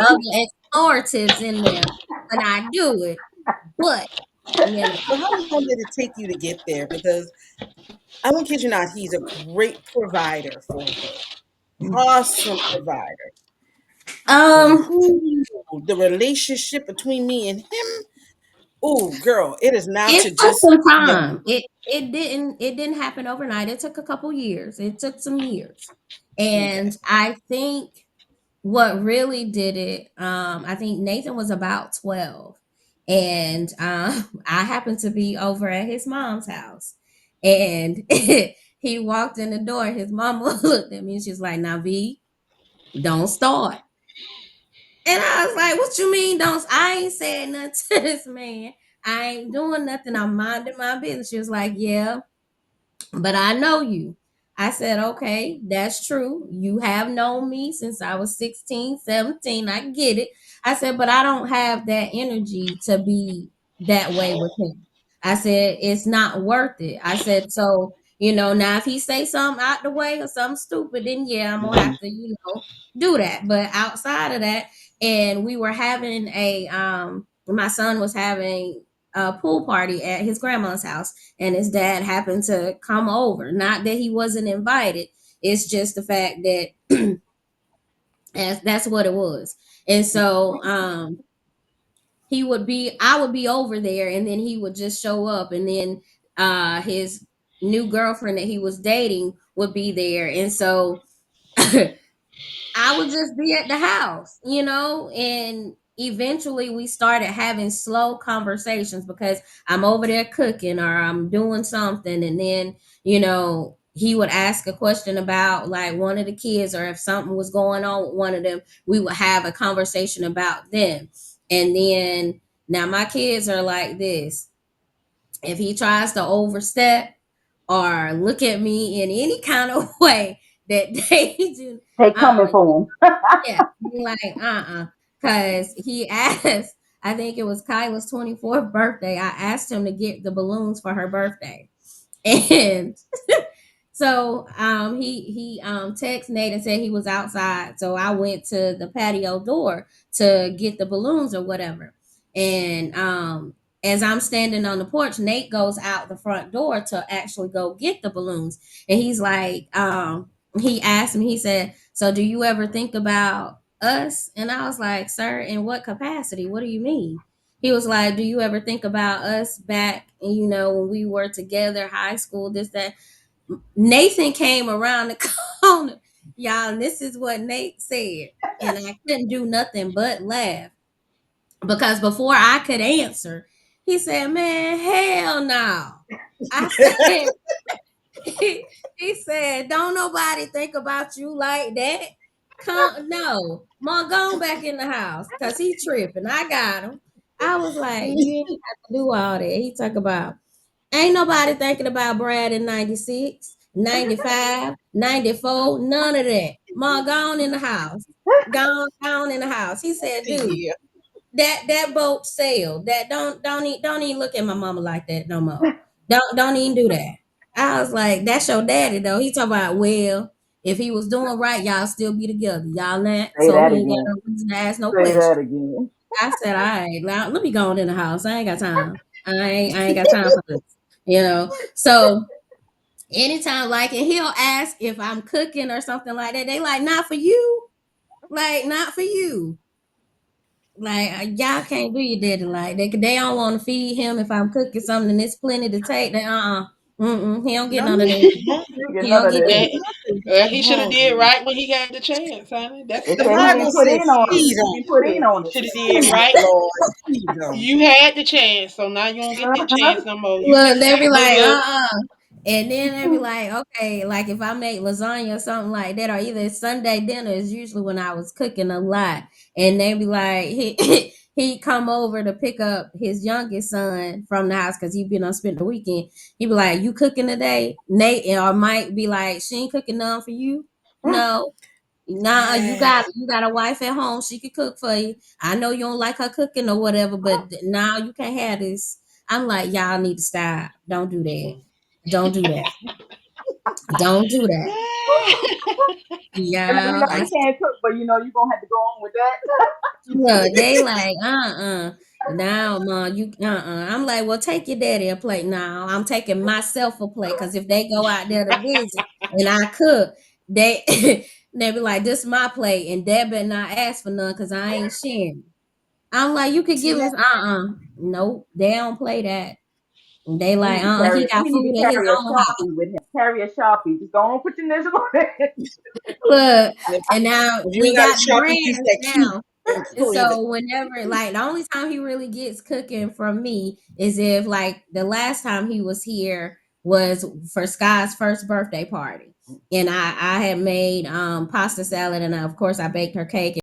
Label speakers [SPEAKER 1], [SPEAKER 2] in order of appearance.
[SPEAKER 1] other exploratives in there when I do it. But you know,
[SPEAKER 2] So how long did it take you to get there? Because I won't kid you not, he's a great provider for her. Awesome provider. But
[SPEAKER 1] um,
[SPEAKER 2] the relationship between me and him, oh girl, it is now
[SPEAKER 1] it
[SPEAKER 2] to
[SPEAKER 1] took
[SPEAKER 2] just,
[SPEAKER 1] some
[SPEAKER 2] you know,
[SPEAKER 1] time. It didn't happen overnight. It took a couple years. It took some years,
[SPEAKER 2] okay.
[SPEAKER 1] and I think what really did it, I think Nathan was about 12, and I happened to be over at his mom's house, and he walked in the door. His mama looked at me and she's like, "Now, V, don't start." And I was like, "What you mean, don't? I ain't saying nothing to this man. I ain't doing nothing. I'm minding my business." She was like, "Yeah, but I know you." I said, "Okay, that's true. You have known me since I was 16, 17. I get it." I said, "But I don't have that energy to be that way with him." I said, "It's not worth it." I said, "So, now if he say something out the way or something stupid, then yeah, I'm gonna
[SPEAKER 2] Mhm.
[SPEAKER 1] have to, do that." But outside of that, and we were having my son was having a pool party at his grandma's house, and his dad happened to come over. Not that he wasn't invited. It's just the fact that that's what it was. And so I would be over there, and then he would just show up, and then his new girlfriend that he was dating would be there. And so I would just be at the house, and eventually we started having slow conversations because I'm over there cooking or I'm doing something. And then, he would ask a question about like one of the kids, or if something was going on with one of them, we would have a conversation about them. And then now my kids are like this. If he tries to overstep or look at me in any kind of way that they do,
[SPEAKER 3] They coming
[SPEAKER 1] uh
[SPEAKER 3] for him.
[SPEAKER 1] yeah, be like, because he asked, I think it was Kyla's 24th birthday. I asked him to get the balloons for her birthday. And so he texted Nate and said he was outside. So I went to the patio door to get the balloons or whatever. And as I'm standing on the porch, Nate goes out the front door to actually go get the balloons. And he's like, he asked me, he said, "So do you ever think about us?" And I was like, "Sir, in what capacity? What do you mean?" He was like, "Do you ever think about us back, when we were together, high school, this, that?" Nathan came around the corner, y'all, and this is what Nate said. And I couldn't do nothing but laugh because before I could answer, he said, "Man, hell no." I said, he said, "Don't nobody think about you like that. Come, no, Ma, go on back in the house because he tripping. I got him." I was like, "You ain't have to do all that." He talk about, "Ain't nobody thinking about Brad in 96, 95, 94, none of that. Ma, gone in the house. Gone in the house." He said, "Dude,
[SPEAKER 2] Yeah.
[SPEAKER 1] that boat sailed. That don't even look at my mama like that no more. Don't even do that." I was like, "That's your daddy though." He talking about, "Well, if he was doing right, y'all still be together. Y'all not,
[SPEAKER 3] Say
[SPEAKER 1] so
[SPEAKER 3] that
[SPEAKER 1] he ain't got
[SPEAKER 3] again.
[SPEAKER 1] no reason to ask no
[SPEAKER 3] Say that
[SPEAKER 1] questions."
[SPEAKER 3] again.
[SPEAKER 1] I said, "All right, now let me go on in the house. I ain't got time. I ain't got time for this." So anytime, like, and he'll ask if I'm cooking or something like that. They like, "Not for you, like not for you." Like, y'all can't do your daddy like they don't want to feed him if I'm cooking something and it's plenty to take. Then he don't get
[SPEAKER 2] No,
[SPEAKER 1] none of
[SPEAKER 2] no,
[SPEAKER 1] that.
[SPEAKER 2] he's hungry.
[SPEAKER 3] Get
[SPEAKER 1] He
[SPEAKER 3] none
[SPEAKER 1] don't
[SPEAKER 3] of
[SPEAKER 1] get
[SPEAKER 3] this.
[SPEAKER 1] that.
[SPEAKER 2] It's
[SPEAKER 4] And,
[SPEAKER 2] nothing.
[SPEAKER 4] he
[SPEAKER 2] He's
[SPEAKER 4] should have did
[SPEAKER 2] hungry.
[SPEAKER 4] right when he had the chance, honey. That's
[SPEAKER 3] They
[SPEAKER 2] The
[SPEAKER 3] say he
[SPEAKER 2] Bible
[SPEAKER 3] didn't put
[SPEAKER 2] says
[SPEAKER 3] in on it.
[SPEAKER 2] feed
[SPEAKER 3] He
[SPEAKER 2] them.
[SPEAKER 3] didn't put in on it.
[SPEAKER 4] should have did
[SPEAKER 2] Please,
[SPEAKER 4] right.
[SPEAKER 2] Lord, feed them.
[SPEAKER 4] You had the chance, so now you don't get that chance no more. You
[SPEAKER 1] Look,
[SPEAKER 4] missed
[SPEAKER 1] they be
[SPEAKER 4] out, boo
[SPEAKER 1] like,
[SPEAKER 4] boo.
[SPEAKER 1] and then they be like, okay, like if I make lasagna or something like that, or either Sunday dinner is usually when I was cooking a lot, and they be like, he come over to pick up his youngest son from the house because he been on spent the weekend. He be like, "You cooking today?" Nate or Mike be like, "She ain't cooking none for you." No, nah,
[SPEAKER 2] Yeah.
[SPEAKER 1] you got a wife at home. She can cook for you. I know you don't like her cooking or whatever, but now you can't have this. I'm like, y'all need to stop. Don't do that. Don't do that. Don't do that.
[SPEAKER 3] And let me
[SPEAKER 1] Yeah,
[SPEAKER 3] know you can't cook, but you're gonna have to go on with that.
[SPEAKER 1] look, they like, now, ma, you, I'm like, well, take your daddy a plate. Now, I'm taking myself a plate because if they go out there to visit and I cook, they they be like, this my plate, and dad better not ask for none because I ain't sharing. I'm like, you could
[SPEAKER 2] See
[SPEAKER 1] give
[SPEAKER 2] that?
[SPEAKER 1] us, nope, they don't play that. They
[SPEAKER 3] He
[SPEAKER 1] like,
[SPEAKER 3] need to
[SPEAKER 1] he
[SPEAKER 3] carry.
[SPEAKER 1] got
[SPEAKER 3] He need
[SPEAKER 1] food
[SPEAKER 3] to
[SPEAKER 1] in his
[SPEAKER 3] carry a
[SPEAKER 1] own house.
[SPEAKER 3] sharpie with him. Carry a sharpie. Just go on, put your initial on it.
[SPEAKER 1] Look,
[SPEAKER 2] If
[SPEAKER 1] and now
[SPEAKER 2] you
[SPEAKER 1] we
[SPEAKER 2] ain't got a
[SPEAKER 1] got the
[SPEAKER 2] Sharpie, use
[SPEAKER 1] brands
[SPEAKER 2] that key
[SPEAKER 1] now.
[SPEAKER 2] and
[SPEAKER 1] And
[SPEAKER 2] please it.
[SPEAKER 1] so whenever, like, the only time he really gets cooking from me is if, like, the last time he was here was for Sky's first birthday party, and I had made pasta salad, and of course I baked her cake